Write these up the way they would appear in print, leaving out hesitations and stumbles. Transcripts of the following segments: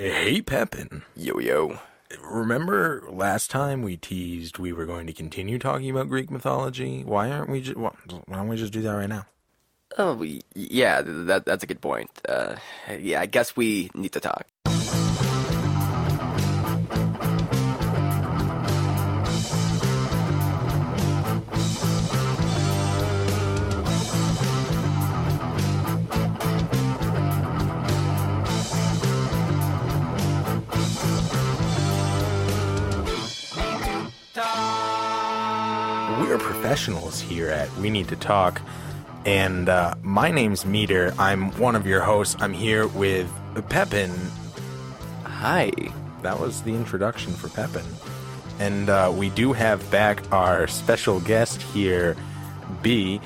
Hey, Pepin. Yo, yo. Remember last time we teased we were going to continue talking about Greek mythology? Why don't we just do that right now? Oh, yeah, that's a good point. Yeah, I guess we need to talk. We're professionals here at We Need to Talk, and my name's Meader. I'm one of your hosts. I'm here with Pepin. Hi. That was the introduction for Pepin. And we do have back our special guest here, B,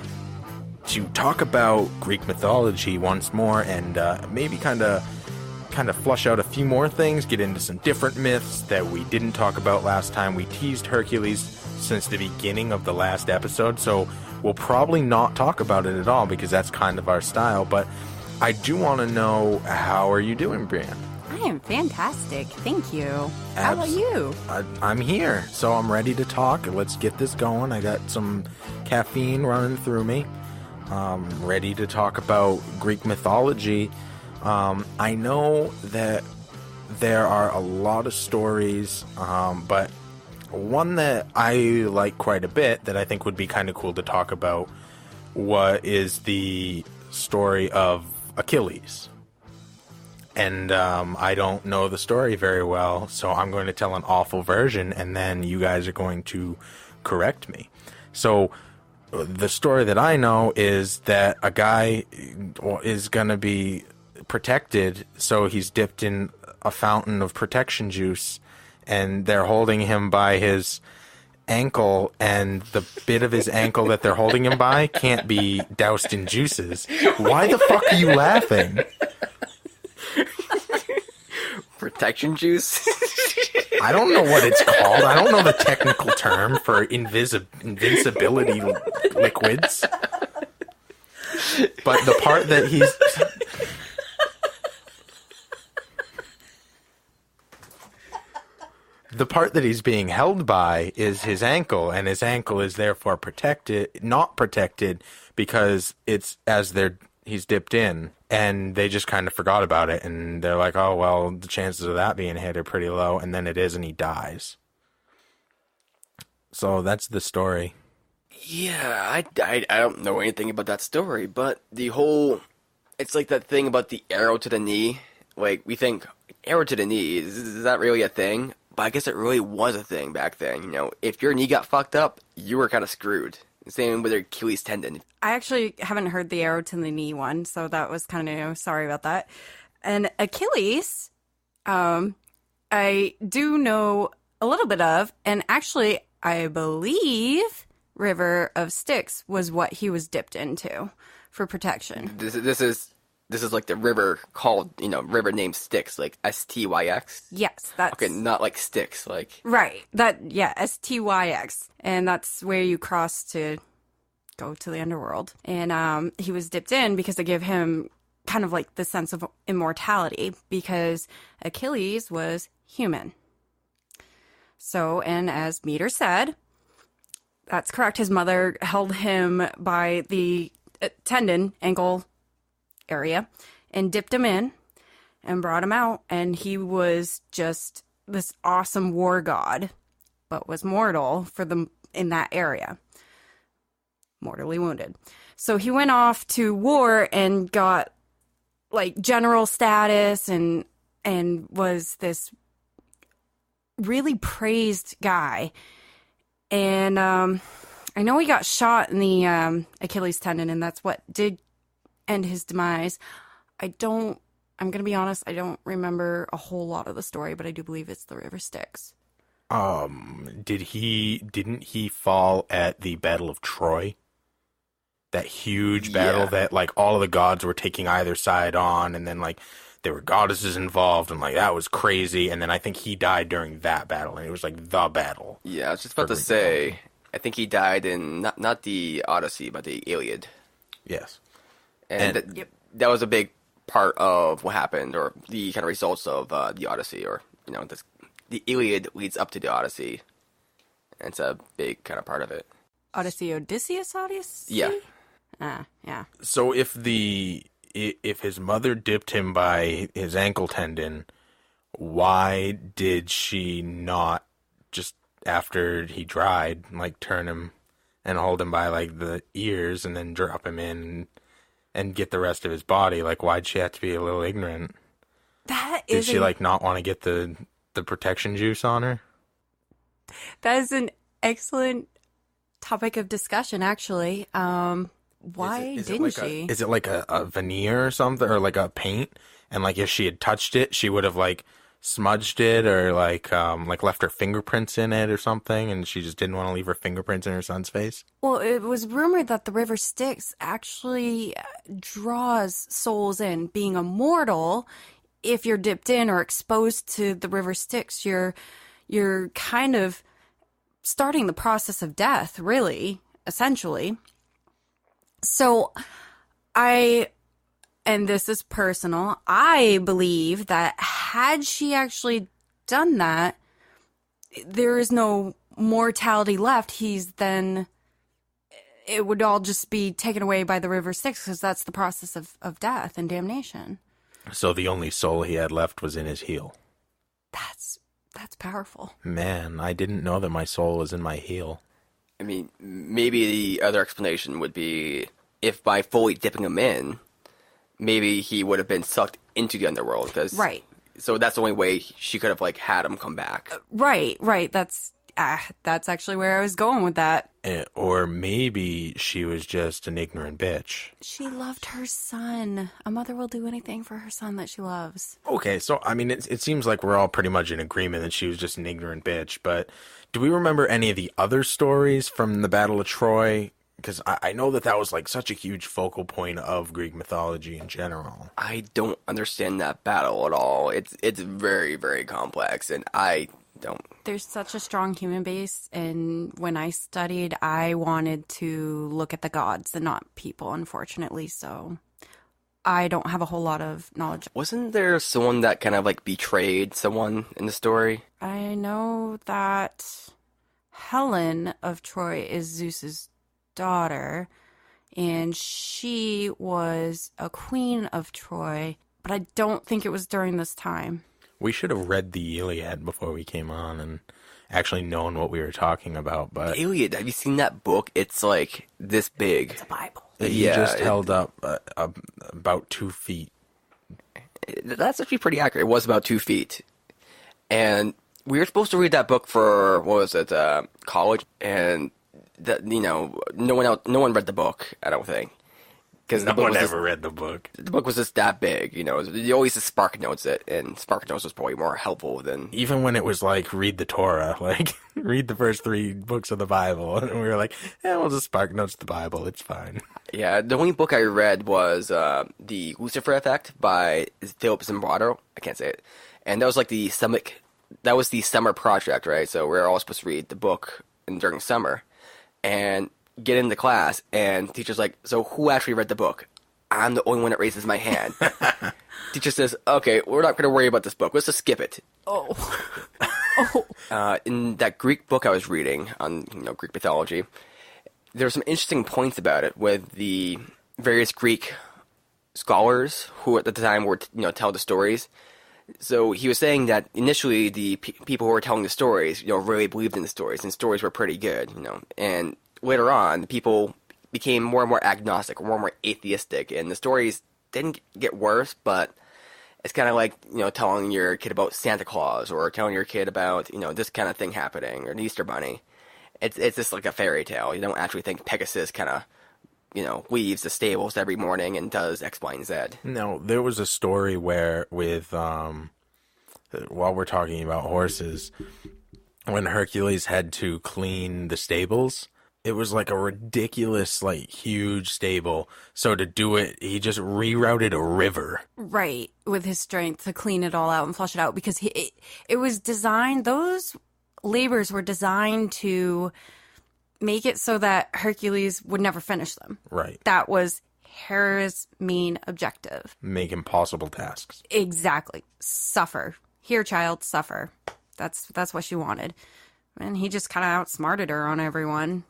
to talk about Greek mythology once more and maybe kind of flush out a few more things, get into some different myths that we didn't talk about last time. We teased Hercules since the beginning of the last episode, so we'll probably not talk about it at all because that's kind of our style. But I do want to know, how are you doing, Brieann? I am fantastic. Thank you. How about you? I'm here, so I'm ready to talk. Let's get this going. I got some caffeine running through me. Ready to talk about Greek mythology. I know that there are a lot of stories, but one that I like quite a bit that I think would be kind of cool to talk about is the story of Achilles. And I don't know the story very well, so I'm going to tell an awful version, and then you guys are going to correct me. So the story that I know is that a guy is going to be protected, so he's dipped in a fountain of protection juice, and they're holding him by his ankle, and the bit of his ankle that they're holding him by can't be doused in juices. Why the fuck are you laughing? Protection juice? I don't know what it's called. I don't know the technical term for invincibility liquids. But the part that he's... The part that he's being held by is his ankle, and his ankle is therefore not protected because it's he's dipped in, and they just kind of forgot about it, and they're like, oh, well, the chances of that being hit are pretty low, and then it is, and he dies. So that's the story. Yeah, I don't know anything about that story, but it's like that thing about the arrow to the knee. Like, we think, arrow to the knee, is that really a thing? But I guess it really was a thing back then. You know, if your knee got fucked up, you were kind of screwed. Same with your Achilles tendon. I actually haven't heard the arrow to the knee one, so that was kind of new. Sorry about that. And Achilles, I do know a little bit of, and actually, I believe River of Styx was what he was dipped into for protection. This is like the river called, river named Styx, like Styx. Yes, that's... Okay, not like Styx, like... Right, Styx. And that's where you cross to go to the underworld. And he was dipped in because they give him kind of like the sense of immortality, because Achilles was human. So, and as Meader said, that's correct, his mother held him by the ankle area, and dipped him in and brought him out, and he was just this awesome war god, but was mortal for them in that area, mortally wounded. So he went off to war and got like general status and was this really praised guy. And I know he got shot in the Achilles tendon, and that's what did end his demise. I'm going to be honest, I don't remember a whole lot of the story, but I do believe it's the River Styx. Didn't he fall at the Battle of Troy? That huge battle that, like, all of the gods were taking either side on, and then, like, there were goddesses involved, and, like, that was crazy, and then I think he died during that battle, and it was, like, the battle. Yeah, I was just about to say, I think he died in, not the Odyssey, but the Iliad. Yes. And that was a big part of what happened, or the kind of results of the Odyssey, or the Iliad leads up to the Odyssey, and it's a big kind of part of it. Odyssey, Odyssey? Yeah. Yeah. So if his mother dipped him by his ankle tendon, why did she not just after he dried, like turn him and hold him by like the ears and then drop him in and get the rest of his body? Like, why'd she have to be a little ignorant? Did she like not want to get the protection juice on her? That is an excellent topic of discussion, actually. Why didn't she? Is it like a veneer or something, or like a paint? And like if she had touched it, she would have like smudged it, or like left her fingerprints in it or something, and she just didn't want to leave her fingerprints in her son's face? Well, it was rumored that the river Styx actually draws souls in. Being immortal, if you're dipped in or exposed to the river Styx, you're kind of starting the process of death, really, essentially. So and this is personal, I believe that had she actually done that, there is no mortality left. It would all just be taken away by the river Styx, because that's the process of death and damnation. So the only soul he had left was in his heel. That's powerful. Man, I didn't know that my soul was in my heel. I mean, maybe the other explanation would be if by fully dipping him in, maybe he would have been sucked into the underworld. Right. So that's the only way she could have like had him come back. Right. That's actually where I was going with that. Or maybe she was just an ignorant bitch. She loved her son. A mother will do anything for her son that she loves. Okay, so I mean, it seems like we're all pretty much in agreement that she was just an ignorant bitch, but do we remember any of the other stories from the Battle of Troy? Because I know that was like such a huge focal point of Greek mythology in general. I don't understand that battle at all. It's very, very complex, and I don't. There's such a strong human base, and when I studied, I wanted to look at the gods and not people, unfortunately, so I don't have a whole lot of knowledge. Wasn't there someone that kind of like betrayed someone in the story? I know that Helen of Troy is Zeus's daughter, and she was a queen of Troy, but I don't think it was during this time. We should have read the Iliad before we came on and actually known what we were talking about. But the Iliad, have you seen that book? It's like this big. It's a Bible. He just held up about 2 feet. That's actually pretty accurate. It was about 2 feet. And we were supposed to read that book for, college, and that no one read the book, I don't think. Because no one ever read the book. The book was just that big, You always just Spark Notes it, and Spark Notes was probably more helpful than... Even when it was like, read the Torah, like, read the first 3 books of the Bible. And we were like, we'll just Spark Notes the Bible, it's fine. Yeah, the only book I read was The Lucifer Effect by Philip Zimbardo. I can't say it. And that was like the summer project, right? So we were all supposed to read the book during summer. And get into class, and teacher's like, so who actually read the book? I'm the only one that raises my hand. Teacher says, okay, we're not going to worry about this book. Let's just skip it. In that Greek book I was reading on Greek mythology, there were some interesting points about it with the various Greek scholars who at the time were tell the stories. So he was saying that initially the people who were telling the stories really believed in the stories, and stories were pretty good, and later on, people became more and more agnostic, more and more atheistic, and the stories didn't get worse, but it's kind of like, telling your kid about Santa Claus, or telling your kid about, this kind of thing happening, or the Easter Bunny. It's just like a fairy tale. You don't actually think Pegasus kind of, leaves the stables every morning and does X, Y, and Z. No, there was a story where while we're talking about horses, when Hercules had to clean the stables, it was like a ridiculous, like, huge stable. So to do it, he just rerouted a river. Right, with his strength to clean it all out and flush it out, because it was designed, those labors were designed to make it so that Hercules would never finish them. Right. That was Hera's main objective. Make impossible tasks. Exactly. Suffer. Here, child, suffer. That's what she wanted. And he just kind of outsmarted her on everyone.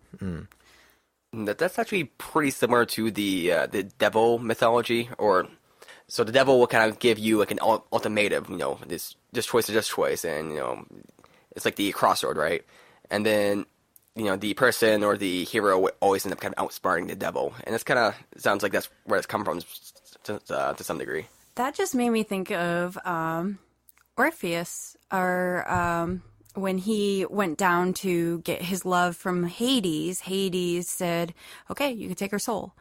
That's actually pretty similar to the devil mythology, so the devil will kind of give you like an ultimatum, this choice or this choice, and it's like the crossroad, right? And then the person or the hero would always end up kind of outsmarting the devil, and it's kind of sounds like that's where it's come from to some degree. That just made me think of Orpheus, or when he went down to get his love from Hades. Hades said, okay, you can take her soul.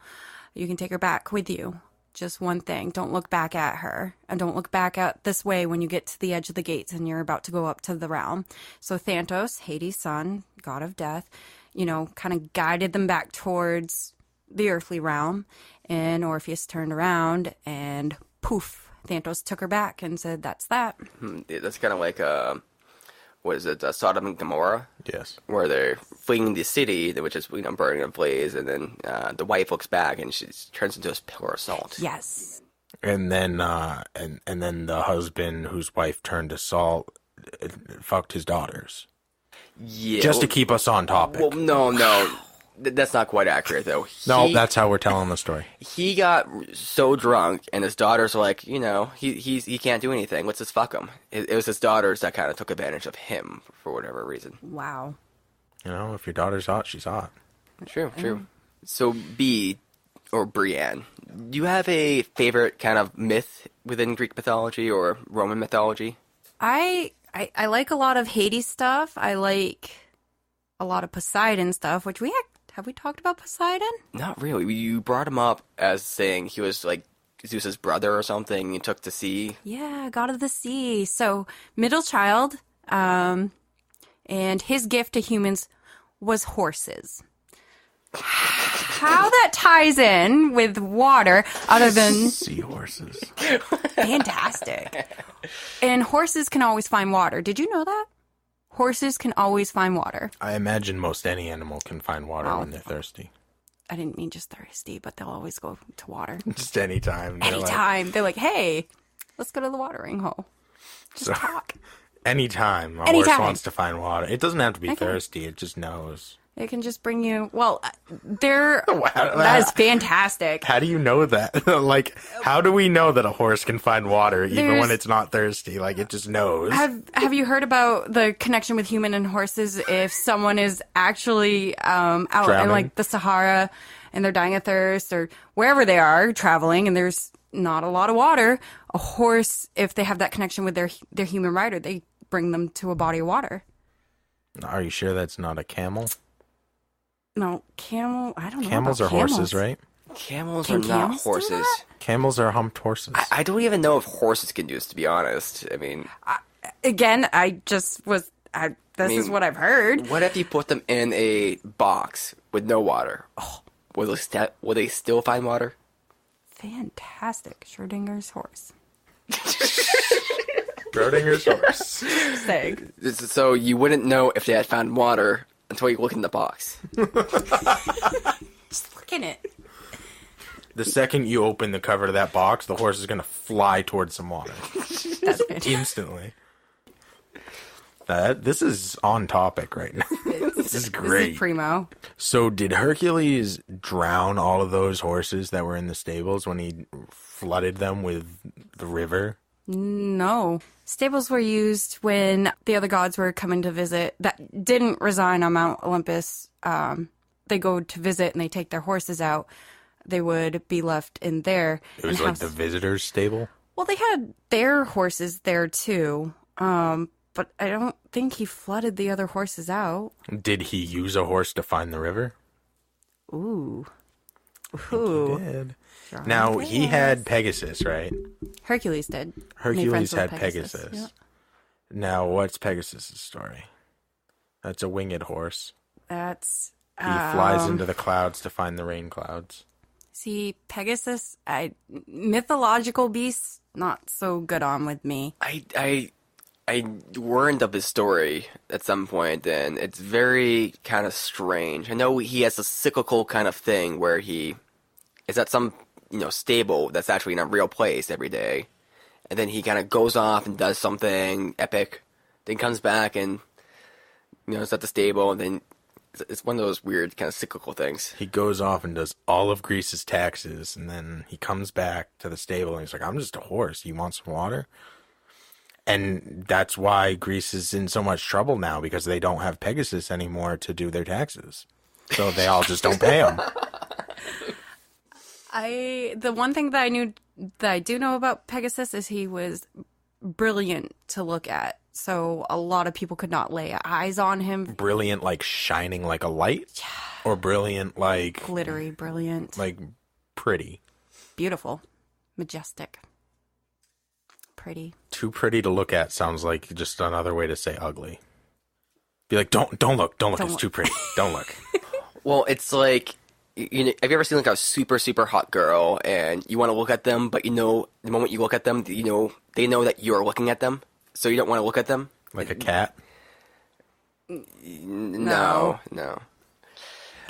You can take her back with you. Just one thing. Don't look back at her. And don't look back out this way when you get to the edge of the gates and you're about to go up to the realm. So Thanatos, Hades' son, god of death, kind of guided them back towards the earthly realm. And Orpheus turned around and poof, Thanatos took her back and said, that's that. That's kind of like what is it, Sodom and Gomorrah? Yes. Where they're fleeing the city, which is burning in flames, and then the wife looks back and she turns into a pillar of salt. Yes. And then and then the husband whose wife turned to salt fucked his daughters. Yeah. Just to keep us on topic. Well, no. That's not quite accurate, though. No, that's how we're telling the story. He got so drunk, and his daughters were like, he can't do anything. Let's just fuck him. It was his daughters that kind of took advantage of him for whatever reason. Wow. If your daughter's hot, she's hot. True. So, Brieann, do you have a favorite kind of myth within Greek mythology or Roman mythology? I like a lot of Hades stuff. I like a lot of Poseidon stuff, which have we talked about Poseidon? Not really. You brought him up as saying he was like Zeus's brother or something. He took to sea. Yeah, god of the sea. So middle child, and his gift to humans was horses. How that ties in with water, other than seahorses. Fantastic. And horses can always find water. Did you know that? Horses can always find water. I imagine most any animal can find water when they're thirsty. I didn't mean just thirsty, but they'll always go to water. Just anytime. They're like, hey, let's go to the watering hole. Just talk. Anytime a horse wants to find water. It doesn't have to be thirsty. It just knows. It can just bring you... Well, that is fantastic. How do you know that? Like, how do we know that a horse can find water even when it's not thirsty? Like, it just knows. Have you heard about the connection with human and horses? If someone is actually out drowning in, like, the Sahara and they're dying of thirst, or wherever they are traveling and there's not a lot of water, a horse, if they have that connection with their human rider, they bring them to a body of water. Are you sure that's not a camel? No, camel. I don't know. Camels are horses, right? Camels are not horses. Camels are humped horses. I don't even know if horses can do this, to be honest. I mean, again, this is what I've heard. What if you put them in a box with no water? Will they still find water? Fantastic. Schrodinger's horse. Schrodinger's horse. Saying. So you wouldn't know if they had found water until you look in the box. Just look in it. The second you open the cover to that box, the horse is going to fly towards some water. That's fantastic. Instantly. This is on topic right now. This is great. This is primo. So did Hercules drown all of those horses that were in the stables when he flooded them with the river? No. Stables were used when the other gods were coming to visit that didn't reside on Mount Olympus. They go to visit and they take their horses out. They would be left in there. It was like the visitor's stable? Well, they had their horses there too. But I don't think he flooded the other horses out. Did he use a horse to find the river? Ooh. He did. Now, he had Pegasus, right? Hercules did. Hercules had Pegasus. Yeah. Now, what's Pegasus' story? That's a winged horse. That's... He flies into the clouds to find the rain clouds. See, Pegasus, mythological beasts, not so good on with me. I learned of his story at some point, and it's very kind of strange. I know he has a cyclical kind of thing where he is at some stable that's actually in a real place every day. And then he kind of goes off and does something epic, then comes back and, it's at the stable, and then it's one of those weird kind of cyclical things. He goes off and does all of Greece's taxes, and then he comes back to the stable, and he's like, I'm just a horse. You want some water? And that's why Greece is in so much trouble now, because they don't have Pegasus anymore to do their taxes. So they all just don't pay him. The one thing that I do know about Pegasus is he was brilliant to look at. So a lot of people could not lay eyes on him. Brilliant, like shining like a light? Yeah. Or brilliant, like... Glittery, brilliant. Like pretty. Beautiful. Majestic. Pretty. Too pretty to look at sounds like just another way to say ugly. Be like, don't look, it's too pretty. Don't look. Well, it's like... have you ever seen like a super, super hot girl and you want to look at them, but the moment you look at them, they know that you're looking at them, so you don't want to look at them? Like a cat? No.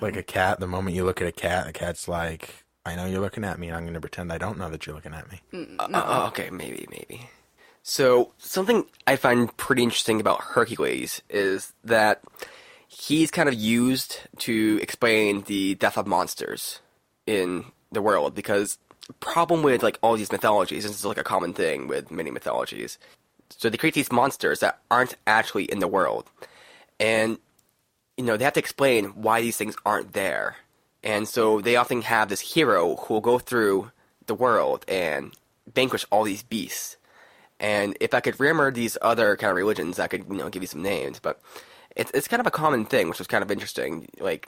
Like a cat, the moment you look at a cat, the cat's like, I know you're looking at me, and I'm going to pretend I don't know that you're looking at me. Okay, maybe. So, something I find pretty interesting about Hercules is that he's kind of used to explain the death of monsters in the world, because the problem with like all these mythologies, this is like a common thing with many mythologies. So they create these monsters that aren't actually in the world. And, they have to explain why these things aren't there. And so they often have this hero who will go through the world and vanquish all these beasts. And if I could remember these other kind of religions, I could, give you some names, but it's kind of a common thing, which was kind of interesting. Like,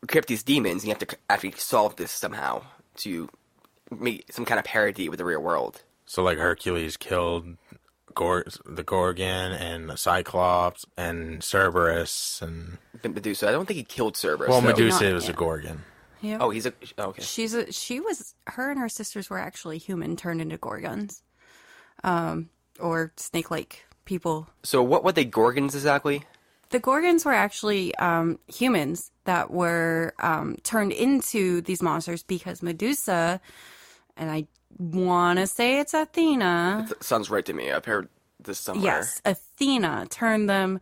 you create these demons, and you have to actually solve this somehow to make some kind of parody with the real world. So, like, Hercules killed the Gorgon and the Cyclops and Cerberus and... Medusa. I don't think he killed Cerberus. Well, though. Medusa was a Gorgon. Yeah. Oh, okay. Her and her sisters were actually human turned into Gorgons. Or snake-like people. So what were they Gorgons exactly? The Gorgons were actually humans that were turned into these monsters because Medusa, and I want to say it's Athena. It sounds right to me. I've heard this somewhere. Yes, Athena turned them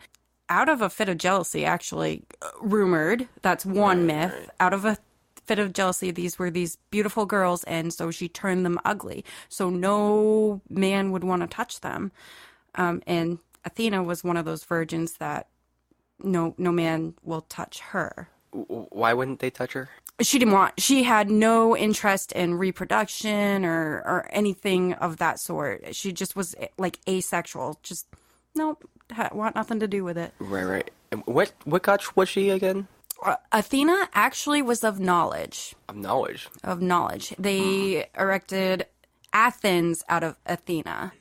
out of a fit of jealousy, actually, rumored. That's one myth. Right. Out of a fit of jealousy, these were these beautiful girls, and so she turned them ugly. So no man would want to touch them. And Athena was one of those virgins that no man will touch her. Why wouldn't they touch her? She had no interest in reproduction or anything of that sort. She just was like asexual. Just, want nothing to do with it. Right. And what god was she again? Athena actually was of knowledge. Of knowledge? Of knowledge. They erected Athens out of Athena.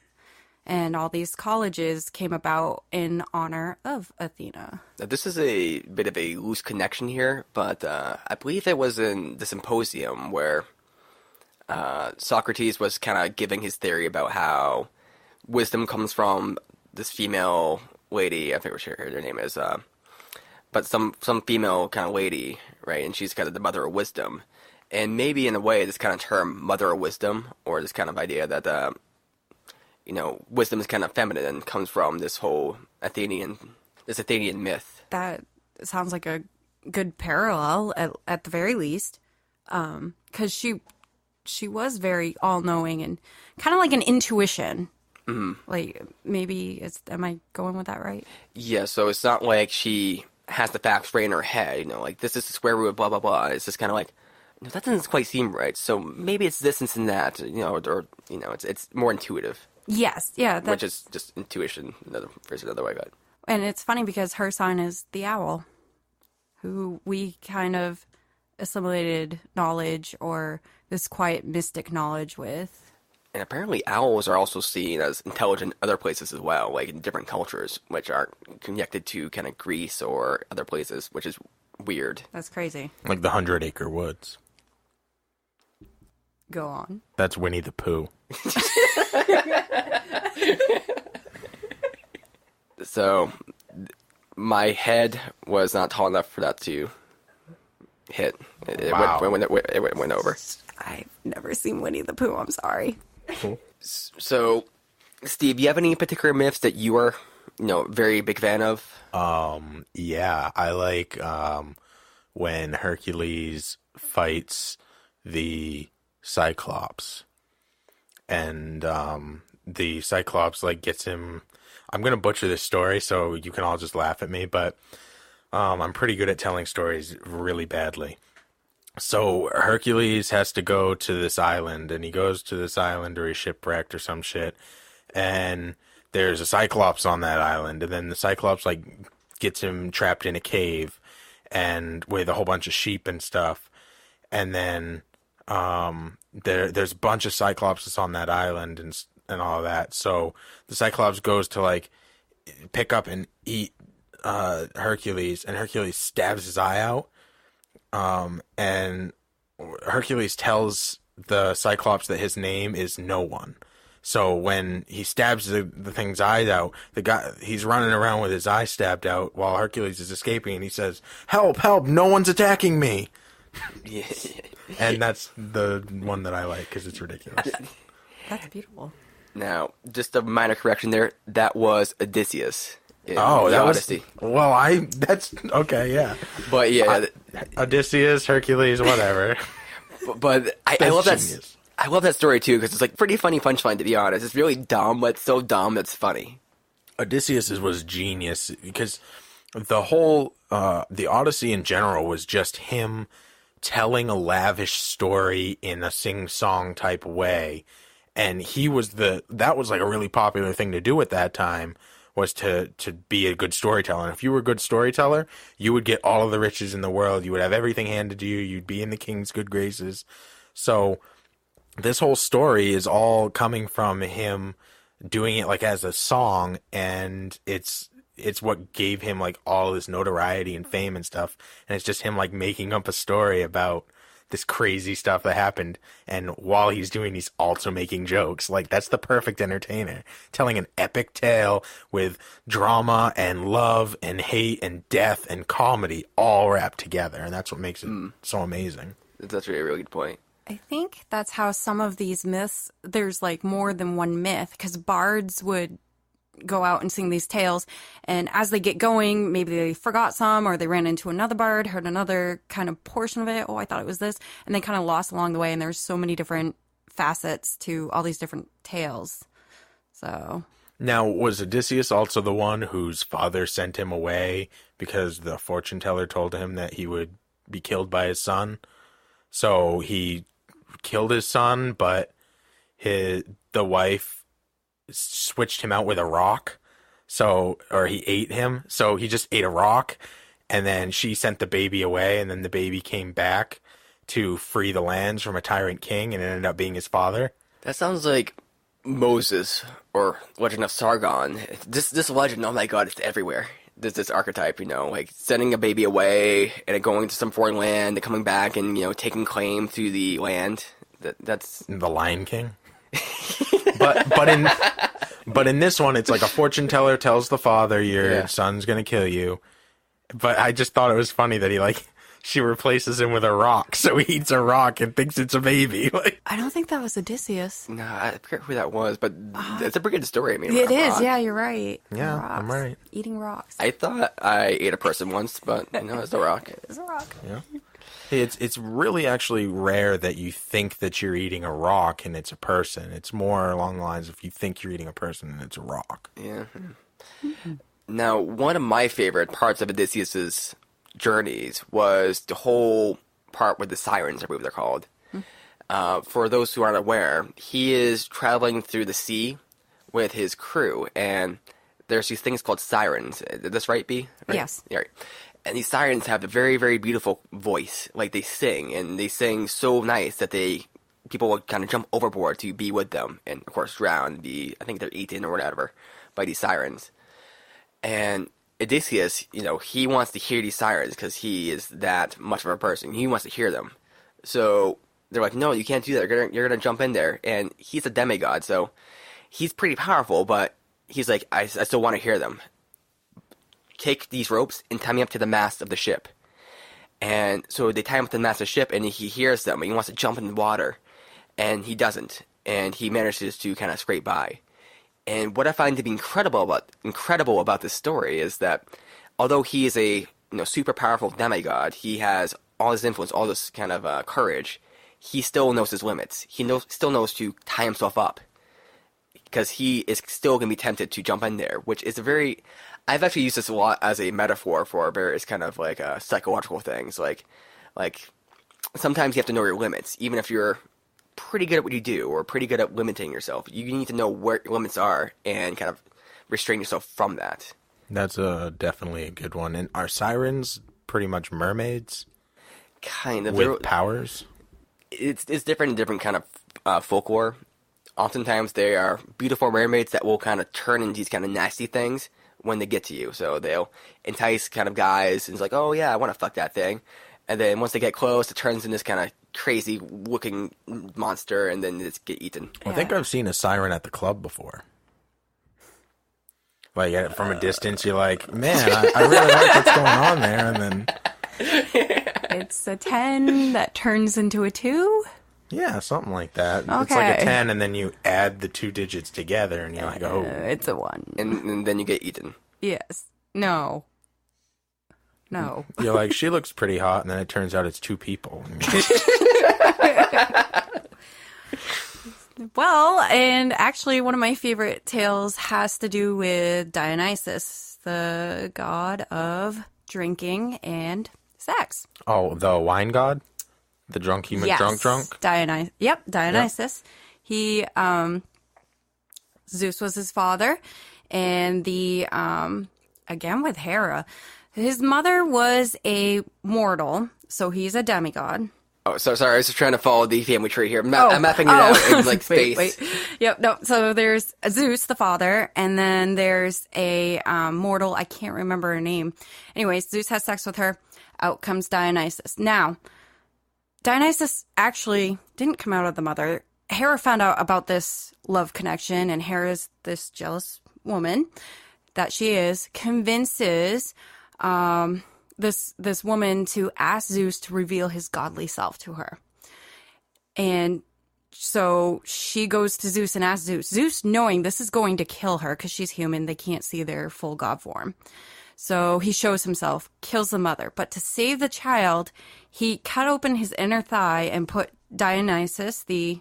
And all these colleges came about in honor of Athena. Now, this is a bit of a loose connection here, but I believe it was in the symposium where Socrates was kind of giving his theory about how wisdom comes from this female lady. I forget what her name is, but some female kind of lady, right? And she's kind of the mother of wisdom. And maybe in a way, this kind of term, mother of wisdom, or this kind of idea that wisdom is kind of feminine and comes from this whole Athenian myth. That sounds like a good parallel at the very least, because she was very all-knowing and kind of like an intuition. Mm-hmm. Like, am I going with that right? Yeah, so it's not like she has the facts right in her head, like, this is the square root of blah, blah, blah. It's just kind of like, that doesn't quite seem right, so maybe it's this and that, or it's more intuitive. Yes, yeah. Which is just intuition, another way, but. And it's funny because her sign is the owl, who we kind of assimilated knowledge or this quiet mystic knowledge with. And apparently owls are also seen as intelligent other places as well, like in different cultures, which are connected to kind of Greece or other places, which is weird. That's crazy. Like the 100-Acre Woods. Go on. That's Winnie the Pooh. So, my head was not tall enough for that to hit. It Wow. went over. I've never seen Winnie the Pooh. I'm sorry. So, Steve, you have any particular myths that you are, very big fan of? Yeah, I like when Hercules fights the Cyclops, and the Cyclops like gets him. I'm gonna butcher this story, so you can all just laugh at me, but I'm pretty good at telling stories really badly. So Hercules has to go to this island, and he goes to this island, or he's shipwrecked or some shit, and there's a Cyclops on that island, and then the Cyclops like gets him trapped in a cave, and with a whole bunch of sheep and stuff, and then there's a bunch of Cyclopses on that island and all that. So the Cyclops goes to like pick up and eat Hercules, and Hercules stabs his eye out. And Hercules tells the Cyclops that his name is No One. So when he stabs the thing's eyes out, he's running around with his eye stabbed out while Hercules is escaping, and he says, "Help! Help! No one's attacking me!" Yeah. And that's the one that I like because it's ridiculous. That's beautiful. Now, just a minor correction there. That was Odysseus. Oh, the that Odyssey. That's okay, yeah. But yeah, Odysseus, Hercules, whatever. but I love that. Genius. I love that story too because it's like pretty funny punchline, to be honest. It's really dumb, but it's so dumb that's funny. Odysseus was genius because the whole the Odyssey in general was just him telling a lavish story in a sing-song type way, and that was like a really popular thing to do at that time, was to be a good storyteller. And if you were a good storyteller, you would get all of the riches in the world. You would have everything handed to you. You'd be in the king's good graces. So this whole story is all coming from him doing it like as a song, and it's what gave him like all this notoriety and fame and stuff. And it's just him like making up a story about this crazy stuff that happened, and while he's doing, he's also making jokes. Like, that's the perfect entertainer, telling an epic tale with drama and love and hate and death and comedy all wrapped together, and that's what makes it so amazing. That's really a really good point. I think that's how some of these myths, there's like more than one myth, because bards would go out and sing these tales, and as they get going, maybe they forgot some, or they ran into another bard, heard another kind of portion of it. Oh, I thought it was this, and they kind of lost along the way. And there's so many different facets to all these different tales. So now, was Odysseus also the one whose father sent him away because the fortune teller told him that he would be killed by his son? So he killed his son, but the wife switched him out with a rock, or he ate him, so he just ate a rock, and then she sent the baby away, and then the baby came back to free the lands from a tyrant king, and it ended up being his father. That sounds like Moses or Legend of Sargon. This legend, oh my god, it's everywhere. There's this archetype, like sending a baby away and it going to some foreign land and coming back and, taking claim to the land. That's the Lion King. But in this one, it's like a fortune teller tells the father, your son's gonna kill you. But I just thought it was funny that she replaces him with a rock, so he eats a rock and thinks it's a baby. I don't think that was Odysseus. No, I forget who that was, but it's a pretty good story. I mean, it is. Yeah, you're right. Yeah, rocks. I'm right. Eating rocks. I thought I ate a person once, but no, it's a rock. It's a rock. Yeah. Hey, it's really actually rare that you think that you're eating a rock and it's a person. It's more along the lines of you think you're eating a person and it's a rock. Yeah. Mm-hmm. Now, one of my favorite parts of Odysseus's journeys was the whole part with the sirens, I believe they're called. For those who aren't aware, he is traveling through the sea with his crew, and there's these things called sirens. Is this right, B? Right? Yes. Yeah, right. And these sirens have a very, very beautiful voice. Like, they sing, and they sing so nice that people will kind of jump overboard to be with them, and of course drown, I think they're eaten or whatever, by these sirens. And Odysseus, he wants to hear these sirens because he is that much of a person. He wants to hear them. So they're like, no, you can't do that. You're gonna jump in there. And he's a demigod, so he's pretty powerful, but he's like, I still want to hear them. Take these ropes and tie me up to the mast of the ship. And so they tie him up to the mast of the ship, and he hears them, and he wants to jump in the water. and he doesn't, and he manages to kind of scrape by. And what I find to be incredible about this story is that although he is a super powerful demigod, he has all this influence, all this kind of courage. He still knows his limits. He still knows to tie himself up, because he is still going to be tempted to jump in there, which is a very... I've actually used this a lot as a metaphor for various kind of like psychological things. Like sometimes you have to know your limits, even if you're pretty good at what you do or pretty good at limiting yourself. You need to know where your limits are and kind of restrain yourself from that. That's definitely a good one. And are sirens pretty much mermaids? Kind of. With powers? It's different in different kind of folklore. Oftentimes they are beautiful mermaids that will kind of turn into these kind of nasty things when they get to you. So they'll entice kind of guys and it's like, oh yeah, I want to fuck that thing. And then once they get close, it turns into this kind of crazy looking monster and then it's get eaten. I think I've seen a siren at the club before. Like from a distance, you're like, man, I really like what's going on there. And then it's a 10 that turns into a 2? Yeah, something like that. Okay. It's like a 10 and then you add the 2 digits together and you're like, oh. It's a 1. And then you get eaten. Yes. No. You're like, she looks pretty hot, and then it turns out it's 2 people. Well, and actually one of my favorite tales has to do with Dionysus, the god of drinking and sex. Oh, the wine god? The drunk, he Yes. drunk? Dionysus. Yep. He, Zeus was his father, and again with Hera, his mother was a mortal, so he's a demigod. Oh, so sorry, I was just trying to follow the family tree here. I'm mapping it out in like space. Wait. Yep, no, so there's Zeus, the father, and then there's a mortal, I can't remember her name. Anyways, Zeus has sex with her, out comes Dionysus. Now, Dionysus actually didn't come out of the mother. Hera found out about this love connection, and Hera's this jealous woman that she is, convinces this woman to ask Zeus to reveal his godly self to her. And so she goes to Zeus and asks Zeus. Zeus, knowing this is going to kill her because she's human, they can't see their full god form. So he shows himself, kills the mother. But to save the child, he cut open his inner thigh and put Dionysus, the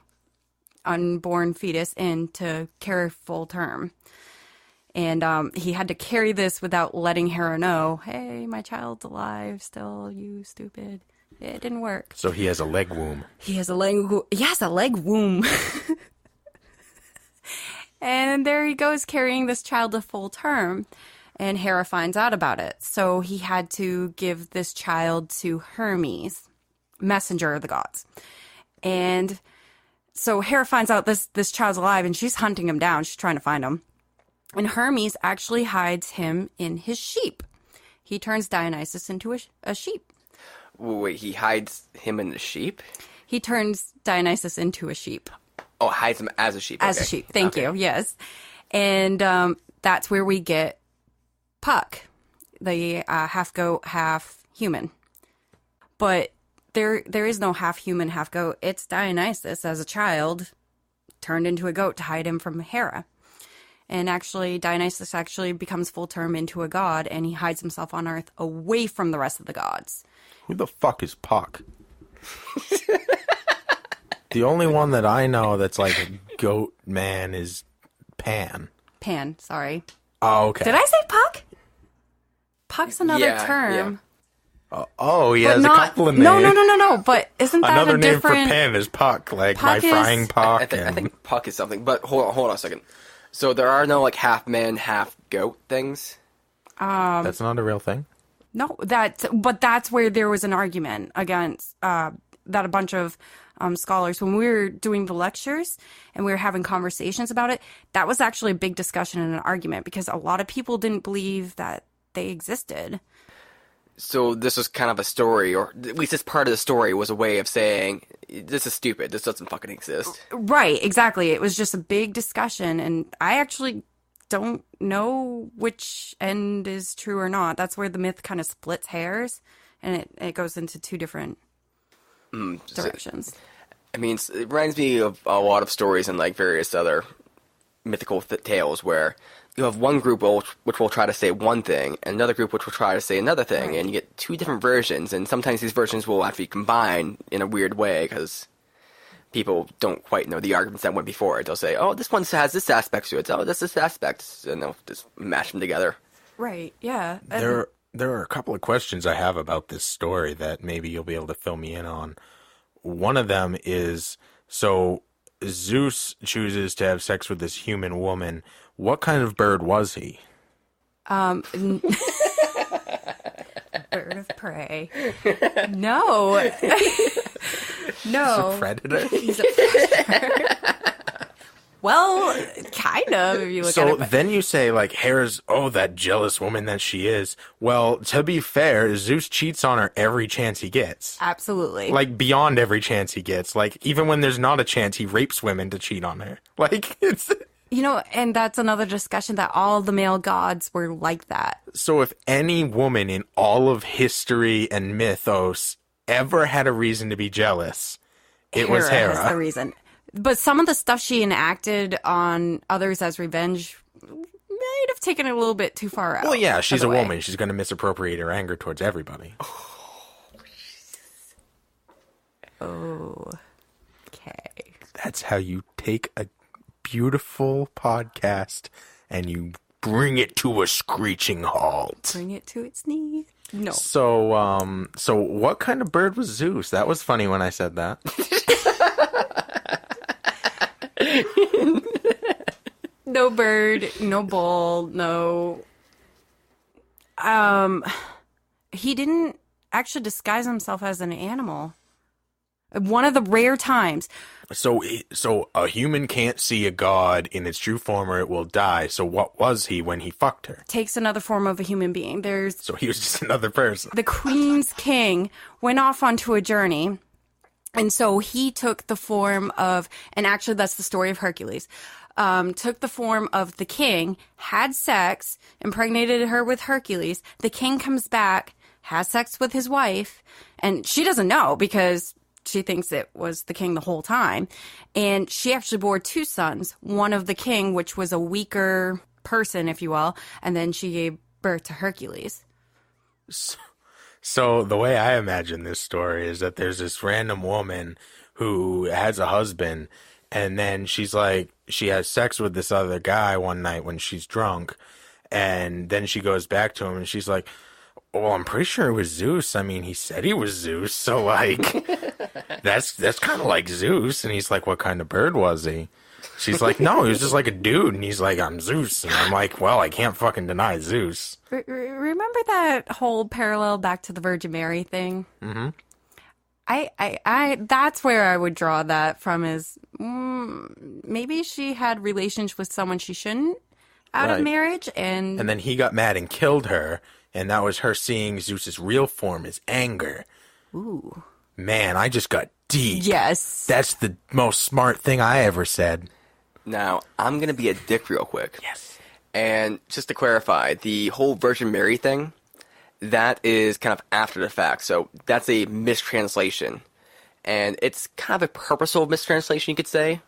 unborn fetus, in to carry full term. And he had to carry this without letting Hera know, hey, my child's alive still, you stupid. It didn't work. So he has a leg womb. He has a leg womb. And there he goes carrying this child to full term. And Hera finds out about it. So he had to give this child to Hermes, messenger of the gods. And so Hera finds out this child's alive and she's hunting him down. She's trying to find him. And Hermes actually hides him in his sheep. He turns Dionysus into a sheep. Wait, he hides him in the sheep? He turns Dionysus into a sheep. Oh, hides him as a sheep. As a sheep. Thank you. Yes. And that's where we get Puck, the half goat, half human. But there is no half human, half goat. It's Dionysus as a child turned into a goat to hide him from Hera. And actually, Dionysus actually becomes full term into a god, and he hides himself on Earth away from the rest of the gods. Who the fuck is Puck? The only one that I know that's like a goat man is Pan. Pan, sorry. Oh, okay. Did I say Puck? Puck's another term. He has a couple of names. No. But isn't that another a different... name for Pan is Puck, like Puck my frying Puck. I think Puck is something, but hold on a second. So there are no like half man, half goat things? That's not a real thing? No, that's where there was an argument against that a bunch of scholars, when we were doing the lectures and we were having conversations about it, that was actually a big discussion and an argument because a lot of people didn't believe that they existed. So this was kind of a story, or at least this part of the story was a way of saying, this is stupid, this doesn't fucking exist. Right, exactly. It was just a big discussion, and I actually don't know which end is true or not. That's where the myth kind of splits hairs, and it goes into two different directions. I mean, it reminds me of a lot of stories and like various other mythical tales where you have one group which will try to say one thing, and another group which will try to say another thing, Right. and you get two different versions, and sometimes these versions will actually combine in a weird way because people don't quite know the arguments that went before it. They'll say, oh, this one has this aspect to it, oh, this aspect, and they'll just mash them together. Right. Yeah. And- There are a couple of questions I have about this story that maybe you'll be able to fill me in on. One of them is, so Zeus chooses to have sex with this human woman. What kind of bird was he? Bird of prey. No. No. He's a predator? He's a predator. Well, kind of, if you look at So it. But then you say, like, Hera's, oh, that jealous woman that she is. Well, to be fair, Zeus cheats on her every chance he gets. absolutely. Like, beyond every chance he gets. Like, even when there's not a chance, he rapes women to cheat on her. Like, it's... You know, and that's another discussion that all the male gods were like that. So if any woman in all of history and mythos ever had a reason to be jealous, it was Hera is the Hera. reason. But some of the stuff she enacted on others as revenge might have taken it a little bit too far out. Well, yeah, she's a of the way. woman. She's going to misappropriate her anger towards everybody. Oh, okay. That's how you take a beautiful podcast and you bring it to a screeching halt. Bring it to its knees. No. So what kind of bird was Zeus? That was funny when I said that. No bird, no bull, no. He didn't actually disguise himself as an animal. One of the rare times. So a human can't see a god in its true form or it will die. So what was he when he fucked her? Takes another form of a human being. There's So he was just another person. the queen's king went off onto a journey. And so he took the form of, and actually that's the story of Hercules, took the form of the king, had sex, impregnated her with Hercules. The king comes back, has sex with his wife, and she doesn't know because she thinks it was the king the whole time. And she actually bore two sons, one of the king, which was a weaker person, if you will, and then she gave birth to Hercules. So the way I imagine this story is that there's this random woman who has a husband, and then she's like, she has sex with this other guy one night when she's drunk, and then she goes back to him and she's like, well, I'm pretty sure it was Zeus. I mean, he said he was Zeus, so like, that's kind of like Zeus. And he's like, what kind of bird was he? She's like, no, he was just like a dude. And he's like, I'm Zeus. And I'm like, well, I can't fucking deny Zeus. Remember that whole parallel back to the Virgin Mary thing? Mm-hmm. I that's where I would draw that from is maybe she had relations with someone she shouldn't out of Right. marriage, and And then he got mad and killed her. And that was her seeing Zeus's real form, his anger. ooh, Man, I just got deep. yes, That's the most smart thing I ever said. Now, I'm going to be a dick real quick. Yes. And just to clarify, the whole Virgin Mary thing, that is kind of after the fact. So that's a mistranslation. And it's kind of a purposeful mistranslation, you could say,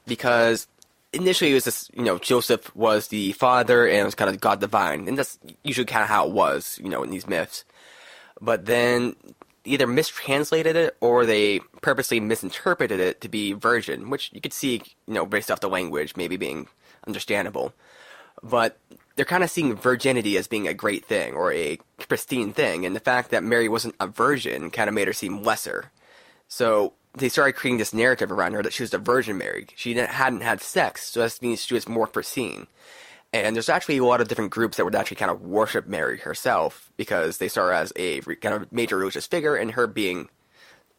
because initially it was this, Joseph was the father and it was kind of God divine. And that's usually kind of how it was, in these myths. But then either mistranslated it or they purposely misinterpreted it to be virgin, which you could see, based off the language, maybe being understandable. But they're kind of seeing virginity as being a great thing or a pristine thing, and the fact that Mary wasn't a virgin kind of made her seem lesser. So they started creating this narrative around her that she was a Virgin Mary. She hadn't had sex, so that means she was more pristine. And there's actually a lot of different groups that would actually kind of worship Mary herself because they saw her as a kind of major religious figure, and her being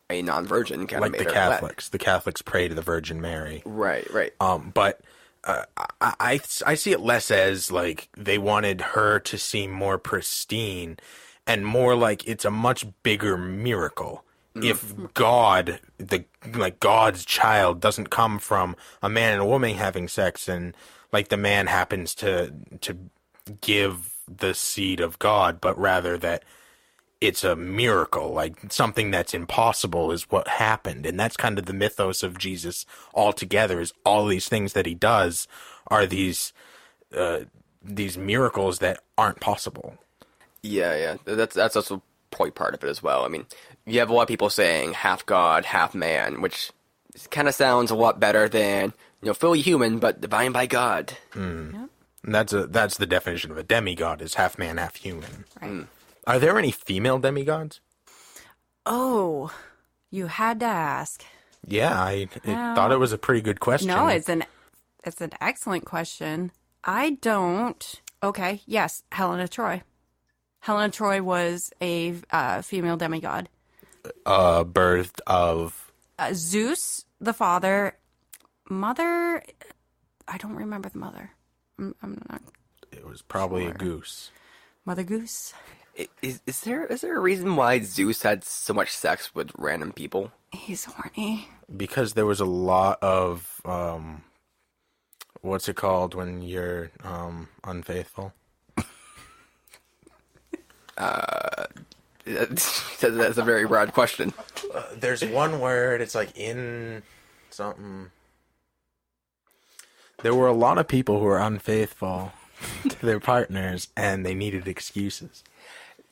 a non-virgin kind Like of made the her Catholics. The Catholics pray to the Virgin Mary. Right. But I see it less as like they wanted her to seem more pristine and more like it's a much bigger miracle. If God, God's child doesn't come from a man and a woman having sex and like the man happens to give the seed of God, but rather that it's a miracle, like something that's impossible is what happened. And that's kind of the mythos of Jesus altogether, is all these things that he does are these miracles that aren't possible. Yeah. That's also probably part of it as well. I mean, you have a lot of people saying half God, half man, which kind of sounds a lot better than, fully human, but divine by God. Yep. And that's the definition of a demigod, is half man, half human. Right. Are there any female demigods? Oh, you had to ask. Yeah, I thought it was a pretty good question. No, it's an excellent question. I don't. Okay, yes, Helena Troy. Helena Troy was a female demigod. Birthed of Zeus, the father. Mother, I don't remember the mother. I'm not. It was probably sure. a goose. Mother Goose. Is there a reason why Zeus had so much sex with random people? He's horny. Because there was a lot of what's it called when you're unfaithful? That's a very broad question. There's one word. It's like in something. There were a lot of people who were unfaithful to their partners, and they needed excuses.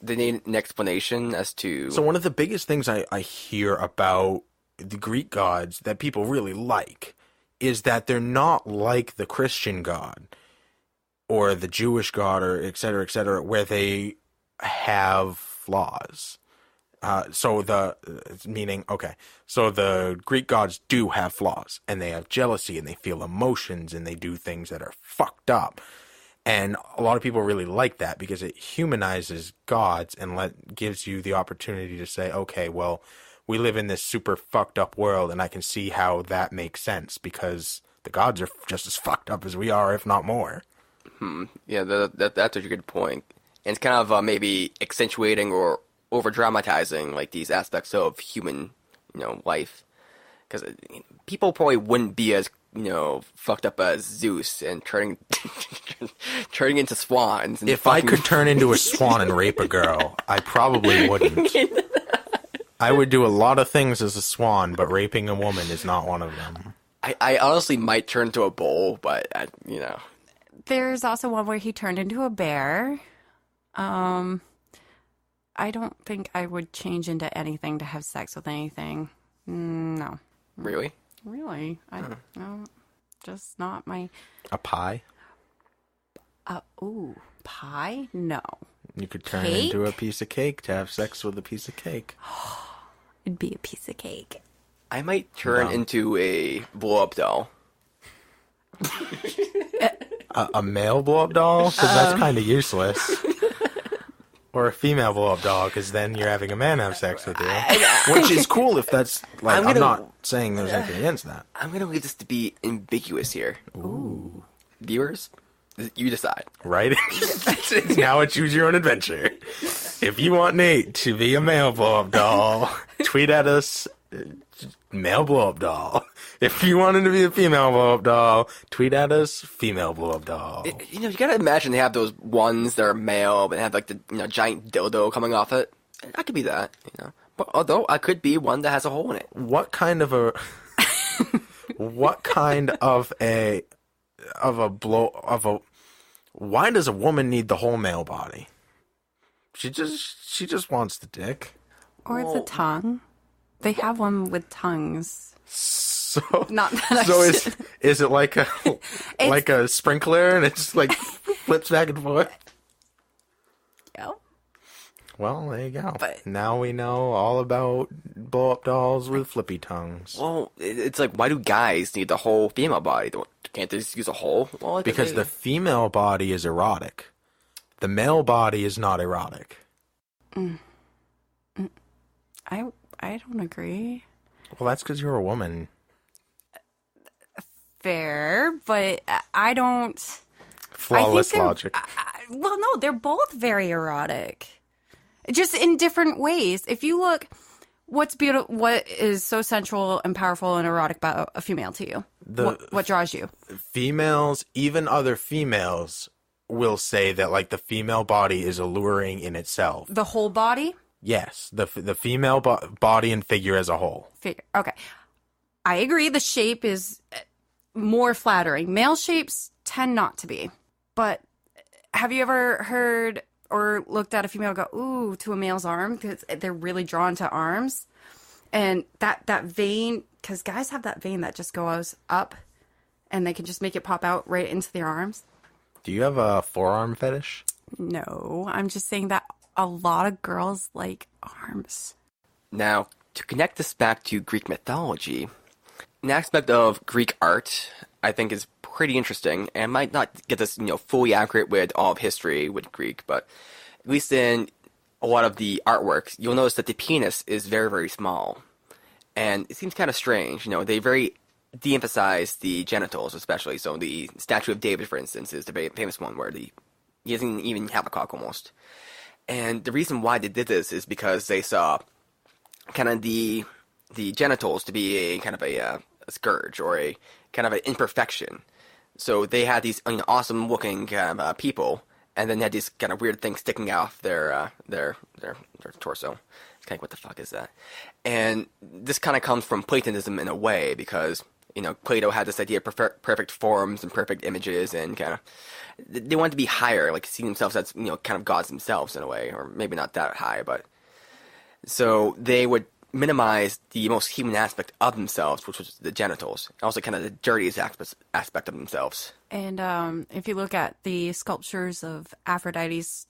They need an explanation as to... So one of the biggest things I hear about the Greek gods that people really like is that they're not like the Christian god or the Jewish god, or et cetera, where they have flaws. So the Greek gods do have flaws, and they have jealousy, and they feel emotions, and they do things that are fucked up. And a lot of people really like that because it humanizes gods and gives you the opportunity to say, okay, well, we live in this super fucked up world, and I can see how that makes sense because the gods are just as fucked up as we are, if not more. Yeah, that's a good point. And it's kind of maybe accentuating or over-dramatizing like these aspects of human, life. Because people probably wouldn't be as fucked up as Zeus and turning into swans. And if I could turn into a swan and rape a girl, I probably wouldn't. I would do a lot of things as a swan, but raping a woman is not one of them. I honestly might turn into a bull, but There's also one where he turned into a bear. I don't think I would change into anything to have sex with anything. No. Really? Really? No, just not my... A pie? Pie? No. You could turn Cake? into a piece of cake to have sex with a piece of cake. It'd be a piece of cake. I might turn into a blow-up doll. A male blow-up doll? Because that's kind of useless. Or a female blow-up doll, because then you're having a man have sex with you. Which is cool if that's... I'm not saying there's anything against that. I'm going to leave this to be ambiguous here. Ooh. Viewers, you decide. Right? It's now a choose your own adventure. If you want Nate to be a male blow-up doll, tweet at us, male blow-up doll. If you want him to be a female blow-up doll, tweet at us, female blow-up doll. You gotta imagine they have those ones that are male, but have like the giant dildo coming off it. I could be that, But although I could be one that has a hole in it. What kind of a why does a woman need the whole male body? She just wants the dick. Or the tongue. They have one with tongues. So Not that so is it like a sprinkler and it just like flips back and forth? Yep. Well, there you go. But- now we know all about blow-up dolls with flippy tongues. Well, it's like, why do guys need the whole female body? Can't they just use a hole? Well, Because the female body is erotic. The male body is not erotic. I don't agree. Well, that's because you're a woman. Fair, but I don't... Flawless they're- logic. Well, no, they're both very erotic. Just in different ways. If you look, what's beautiful, what is so sensual and powerful and erotic about a female to you? What draws you? Females, even other females, will say that like the female body is alluring in itself. The whole body? Yes, the female body and figure as a whole. Figure. Okay. I agree the shape is more flattering. Male shapes tend not to be. But have you ever heard or looked at a female go, ooh, to a male's arm? Because they're really drawn to arms. And that vein, because guys have that vein that just goes up and they can just make it pop out right into their arms. Do you have a forearm fetish? No, I'm just saying that a lot of girls like arms. Now, to connect this back to Greek mythology, an aspect of Greek art I think is pretty interesting, and might not get this, fully accurate with all of history with Greek, but at least in a lot of the artworks, you'll notice that the penis is very, very small. And it seems kind of strange, they very de-emphasize the genitals, especially. So the statue of David, for instance, is the famous one where he doesn't even have a cock almost. And the reason why they did this is because they saw kind of the genitals to be a kind of a scourge or a kind of an imperfection. So they had these awesome looking people, and then they had these kind of weird things sticking out their torso. It's kind of, what the fuck is that? And this kind of comes from Platonism in a way, because Plato had this idea of perfect forms and perfect images, and kind of they wanted to be higher, like see themselves as kind of gods themselves in a way, or maybe not that high, but so they would minimize the most human aspect of themselves, which was the genitals, and also kind of the dirtiest aspect of themselves. And if you look at the sculptures of Aphrodite's,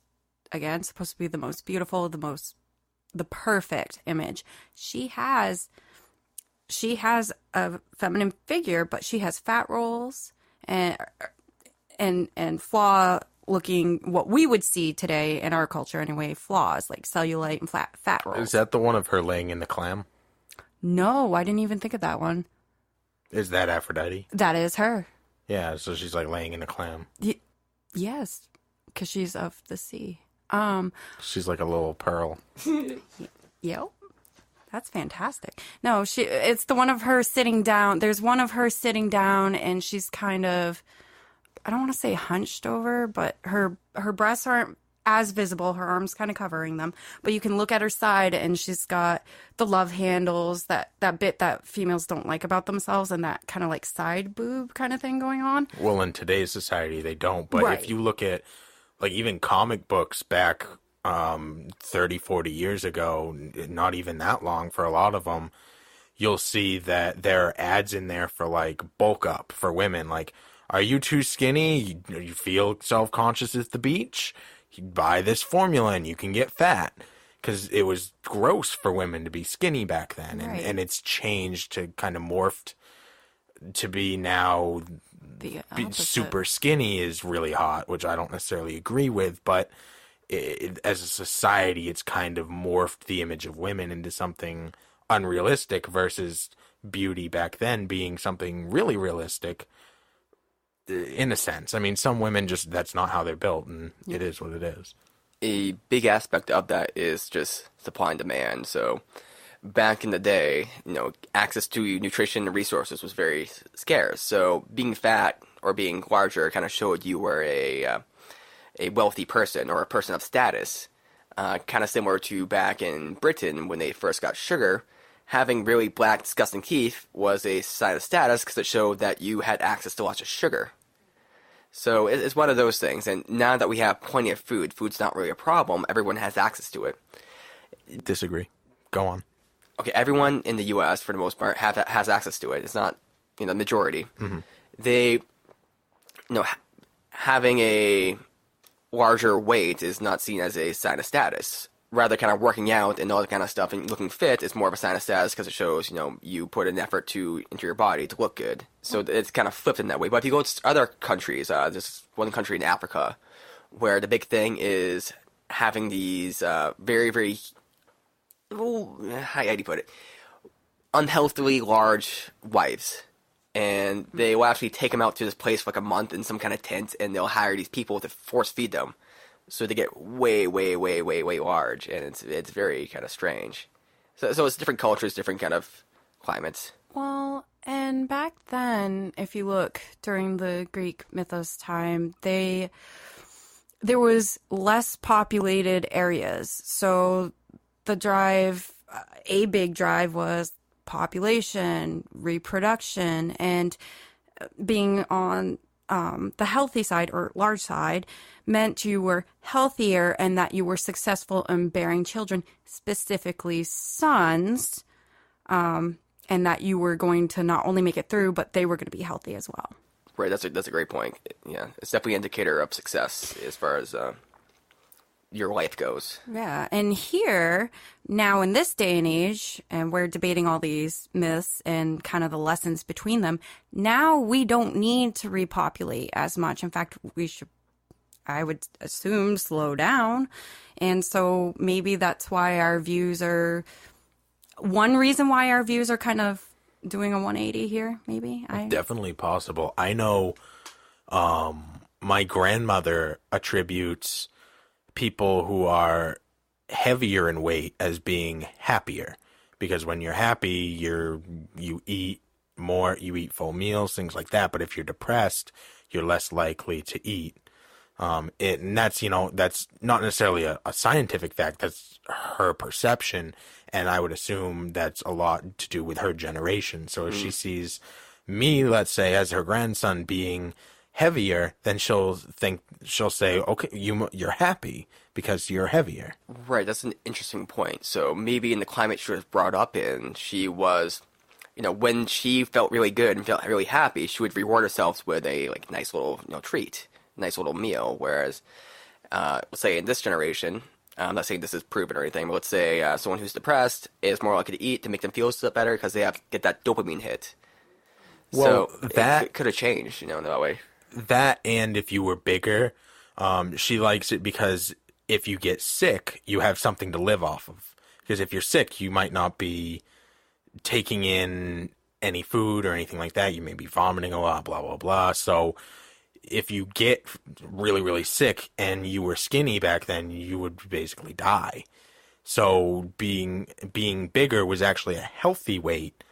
again, supposed to be the most beautiful, the perfect image. She has a feminine figure, but she has fat rolls and flaw looking, what we would see today in our culture anyway, flaws like cellulite and fat rolls. Is that the one of her laying in the clam? No, I didn't even think of that one. Is that Aphrodite? That is her. Yeah, so she's like laying in a clam. Yes, because she's of the sea. She's like a little pearl. Yep. That's fantastic. No, it's the one of her sitting down. There's one of her sitting down, and she's kind of, I don't want to say hunched over, but her breasts aren't as visible. Her arms kind of covering them. But you can look at her side, and she's got the love handles, that bit that females don't like about themselves, and that kind of like side boob kind of thing going on. Well, in today's society, they don't. But Right. If you look at, like, even comic books back 30, 40 years ago, not even that long for a lot of them, you'll see that there are ads in there for, like, bulk up for women. Like, are you too skinny? You feel self-conscious at the beach? You buy this formula and you can get fat. Because it was gross for women to be skinny back then. Right. And it's changed to kind of morphed to be now super skinny is really hot, which I don't necessarily agree with, but as a society, it's kind of morphed the image of women into something unrealistic versus beauty back then being something really realistic in a sense. I mean, some women that's not how they're built, and It is what it is. A big aspect of that is just supply and demand. So back in the day, access to nutrition and resources was very scarce. So being fat or being larger kind of showed you were a wealthy person or a person of status. Kind of similar to back in Britain when they first got sugar. Having really black, disgusting teeth was a sign of status because it showed that you had access to lots of sugar. So it's one of those things. And now that we have plenty of food's not really a problem. Everyone has access to it. Disagree. Go on. Okay, everyone in the U.S., for the most part, has access to it. It's not, the majority. Mm-hmm. They, having a larger weight is not seen as a sign of status. Rather, kind of working out and all that kind of stuff and looking fit is more of a sign of status because it shows, you put an effort into your body to look good. So it's kind of flipped in that way. But if you go to other countries, there's one country in Africa where the big thing is having these very, very, how do you put it, unhealthily large wives. And they will actually take them out to this place for like a month in some kind of tent, and they'll hire these people to force feed them. So they get way, way, way, way, way large, and it's very kind of strange. So it's different cultures, different kind of climates. Well, and back then, if you look during the Greek mythos time, there was less populated areas. So the drive, a big drive was population, reproduction, and being on the healthy side or large side meant you were healthier and that you were successful in bearing children, specifically sons, and that you were going to not only make it through, but they were going to be healthy as well. Right, that's a great point. Yeah, it's definitely an indicator of success as far as your life goes. Yeah, and here, now in this day and age, and we're debating all these myths and kind of the lessons between them, now we don't need to repopulate as much. In fact, we should, I would assume, slow down. And so maybe that's why our views are, one reason why our views are kind of doing a 180 here, maybe. Definitely possible. I know my grandmother attributes people who are heavier in weight as being happier, because when you're happy, you eat more, you eat full meals, things like that. But if you're depressed, you're less likely to eat. And that's, that's not necessarily a scientific fact. That's her perception. And I would assume that's a lot to do with her generation. So if she sees me, let's say, as her grandson being heavier, then she'll say, okay, you're happy because you're heavier. Right, that's an interesting point. So maybe in the climate she was brought up in, she was, when she felt really good and felt really happy, she would reward herself with a nice little treat, nice little meal. Whereas, let's say in this generation, I'm not saying this is proven or anything, but let's say someone who's depressed is more likely to eat to make them feel better because they have to get that dopamine hit. Well, so that it could have changed, in that way. That, and if you were bigger, she likes it because if you get sick, you have something to live off of. Because if you're sick, you might not be taking in any food or anything like that. You may be vomiting a lot, blah, blah, blah. So if you get really, really sick and you were skinny back then, you would basically die. So being bigger was actually a healthy weight,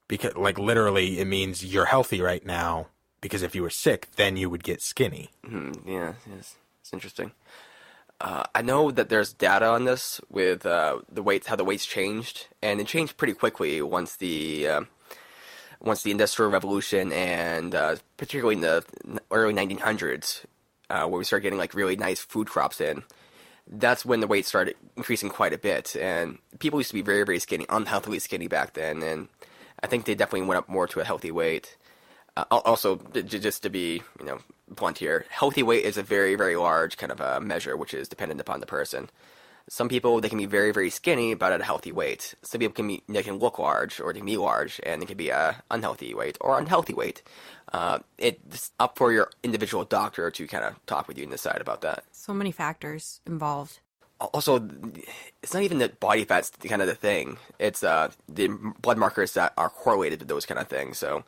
because literally it means you're healthy right now. Because if you were sick, then you would get skinny. Yeah, yes, it's interesting. I know that there's data on this with the weights, how the weights changed, and it changed pretty quickly once the Industrial Revolution and particularly in the early 1900s, where we started getting really nice food crops in. That's when the weight started increasing quite a bit, and people used to be very, very skinny, unhealthily skinny back then, and I think they definitely went up more to a healthy weight. Also, just to be, blunt here, healthy weight is a very, very large kind of a measure, which is dependent upon the person. Some people, they can be very, very skinny, but at a healthy weight. Some people they can look large, or they can be large, and they can be a unhealthy weight or unhealthy weight. It's up for your individual doctor to kind of talk with you and decide about that. So many factors involved. Also, it's not even that body fat's kind of the thing. It's the blood markers that are correlated to those kind of things. So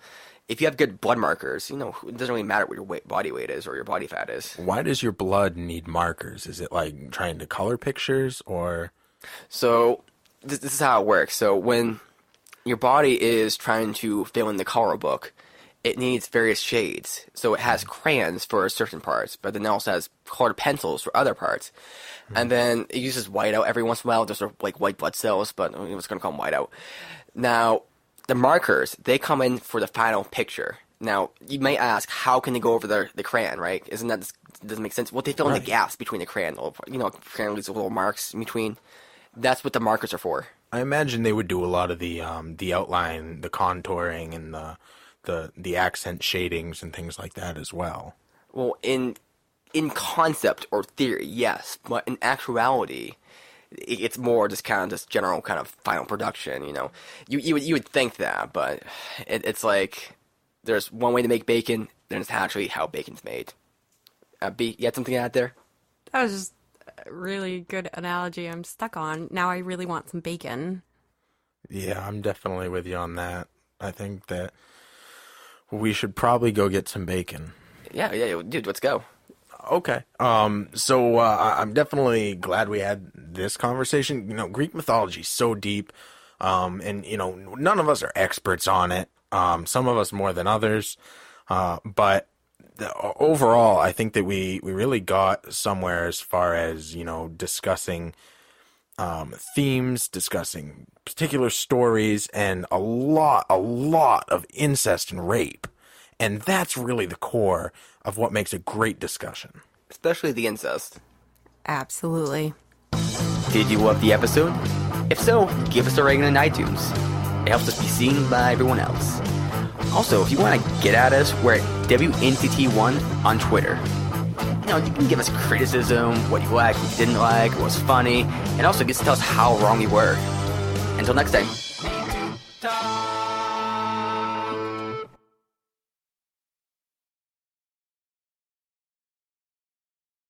if you have good blood markers, it doesn't really matter what your body weight is or your body fat is. Why does your blood need markers? Is it trying to color pictures, or? So this is how it works. So when your body is trying to fill in the color book, it needs various shades. So it has crayons for certain parts, but then it also has colored pencils for other parts. And then it uses whiteout every once in a while. Those are white blood cells, but I was going to call them whiteout. Now, the markers, they come in for the final picture. Now, you may ask, how can they go over the crayon, right? Doesn't make sense? Well, they fill in the gaps between the crayon. Crayon leaves little marks in between. That's what the markers are for. I imagine they would do a lot of the outline, the contouring, and the accent shadings and things like that as well. Well, in concept or theory, yes, but in actuality, it's more just kind of this general kind of final production. You would think that, but it's there's one way to make bacon, then it's actually how bacon's made. B, you had something to add there? That was just a really good analogy I'm stuck on. Now I really want some bacon. Yeah, I'm definitely with you on that. I think that we should probably go get some bacon. Yeah, dude, let's go. Okay. So I'm definitely glad we had this conversation. Greek mythology is so deep, and none of us are experts on it. Some of us more than others, but overall, I think that we really got somewhere as far as discussing themes, discussing particular stories, and a lot of incest and rape. And that's really the core of what makes a great discussion. Especially the incest. Absolutely. Did you love the episode? If so, give us a rating on iTunes. It helps us be seen by everyone else. Also, if you want to get at us, we're at WNTT1 on Twitter. You can give us criticism, what you liked, what you didn't like, what was funny, and also just tell us how wrong we were. Until next time.